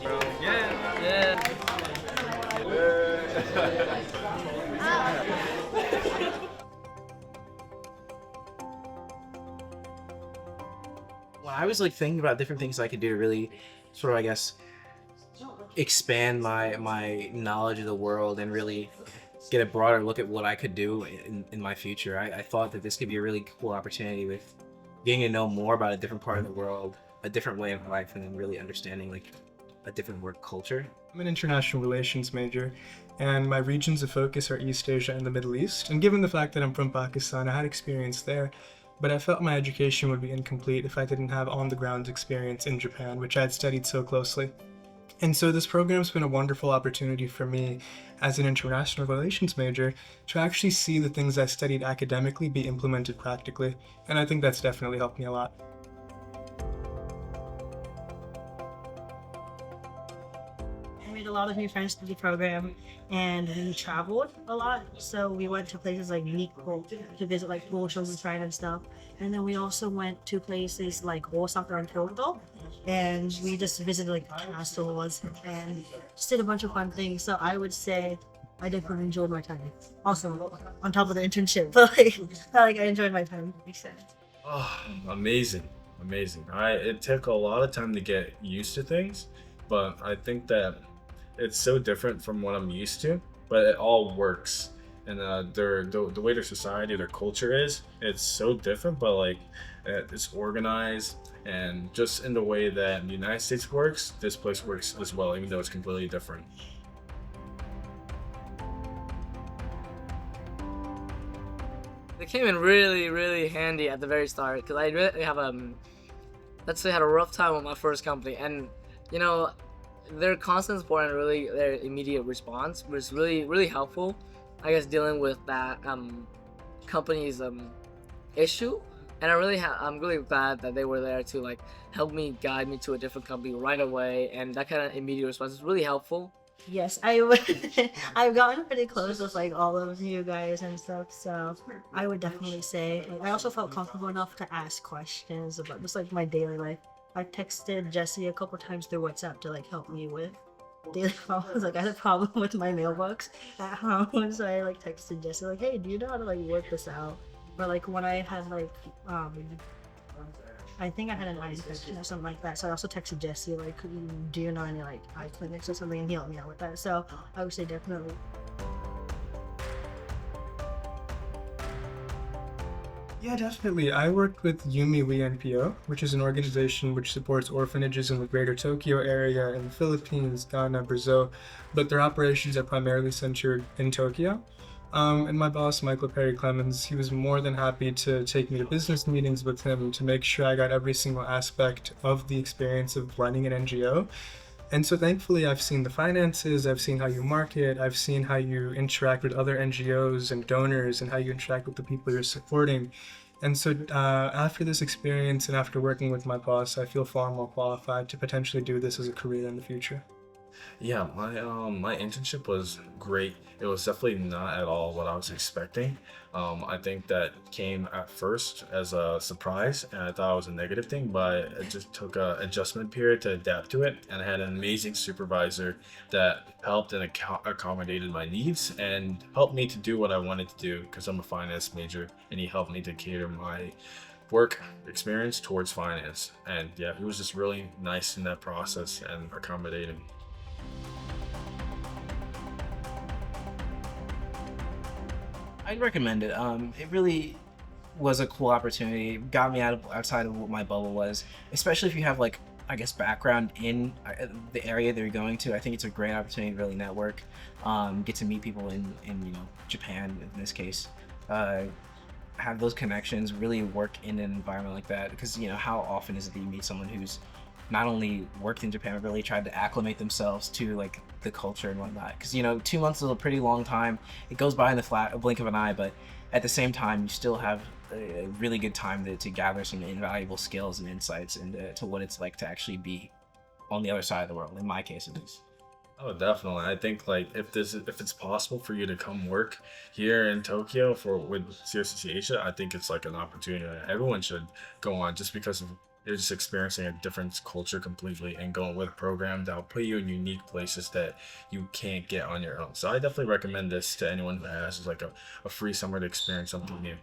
Bro. Yeah. Yeah. When I was like thinking about different things I could do to really sort of, I guess, expand my knowledge of the world and really get a broader look at what I could do in my future, I thought that this could be a really cool opportunity with getting to know more about a different part of the world, a different way of life, and then really understanding like a different work culture. I'm an international relations major, and my regions of focus are East Asia and the Middle East. And given the fact that I'm from Pakistan, I had experience there, but I felt my education would be incomplete if I didn't have on the ground experience in Japan, which I had studied so closely. And so this program's been a wonderful opportunity for me as an international relations major to actually see the things I studied academically be implemented practically. And I think that's definitely helped me a lot. I made a lot of new friends through the program, and we traveled a lot. So we went to places like Nikko to visit like Bosho's and Shrine and stuff. And then we also went to places like Osaka and Kyoto, and we just visited like castles and just did a bunch of fun things. So I would say I definitely enjoyed my time. Also, on top of the internship, but like I enjoyed my time. Oh, amazing, amazing. It took a lot of time to get used to things, but I think that it's so different from what I'm used to, but it all works. And the way their society, their culture is, it's so different, but like it's organized, and just in the way that the United States works, this place works as well, even though it's completely different. They came in really, really handy at the very start because I really have let's say had a rough time with my first company, and you know, their constant support and really their immediate response was really, really helpful. I guess dealing with that company's issue, and I'm really glad that they were there to like help me guide me to a different company right away, and that kind of immediate response is really helpful. Yes, I would. I've gotten pretty close with like all of you guys and stuff, so I would definitely say like, I also felt comfortable enough to ask questions about just like my daily life. I texted Jesse a couple times through WhatsApp to like help me with daily problems. Like I had a problem with my mailbox at home, so I like texted Jesse like, "Hey, do you know how to like work this out?" Or like when I had like I think I had an eye infection or something like that. So I also texted Jesse like, "Do you know any like eye clinics or something?" And he helped me out with that. So I would say definitely. Yeah, definitely. I worked with Yumi WeNPO, which is an organization which supports orphanages in the greater Tokyo area in the Philippines, Ghana, Brazil, but their operations are primarily centered in Tokyo. And my boss, Michael Perry Clemens, he was more than happy to take me to business meetings with him to make sure I got every single aspect of the experience of running an NGO. And so thankfully, I've seen the finances, I've seen how you market, I've seen how you interact with other NGOs and donors, and how you interact with the people you're supporting. And so after this experience and after working with my boss, I feel far more qualified to potentially do this as a career in the future. Yeah, my internship was great. It was definitely not at all what I was expecting. I think that came at first as a surprise, and I thought it was a negative thing, but it just took a adjustment period to adapt to it. And I had an amazing supervisor that helped and accommodated my needs and helped me to do what I wanted to do because I'm a finance major, and he helped me to cater my work experience towards finance. And yeah, he was just really nice in that process and accommodating. I'd recommend it. It really was a cool opportunity. It got me outside of what my bubble was, especially if you have like I guess background in the area that you're going to. I think it's a great opportunity to really network, get to meet people in Japan in this case, have those connections, really work in an environment like that. Because how often is it that you meet someone who's not only worked in Japan, but really tried to acclimate themselves to like the culture and whatnot. Because 2 months is a pretty long time. It goes by in a blink of an eye, but at the same time, you still have a really good time to gather some invaluable skills and insights into to what it's like to actually be on the other side of the world. In my case, at least. Oh, definitely. I think like if it's possible for you to come work here in Tokyo with CRCC Asia, I think it's like an opportunity that everyone should go on just because of you're just experiencing a different culture completely and going with a program that will put you in unique places that you can't get on your own. So I definitely recommend this to anyone who has like a free summer to experience something new.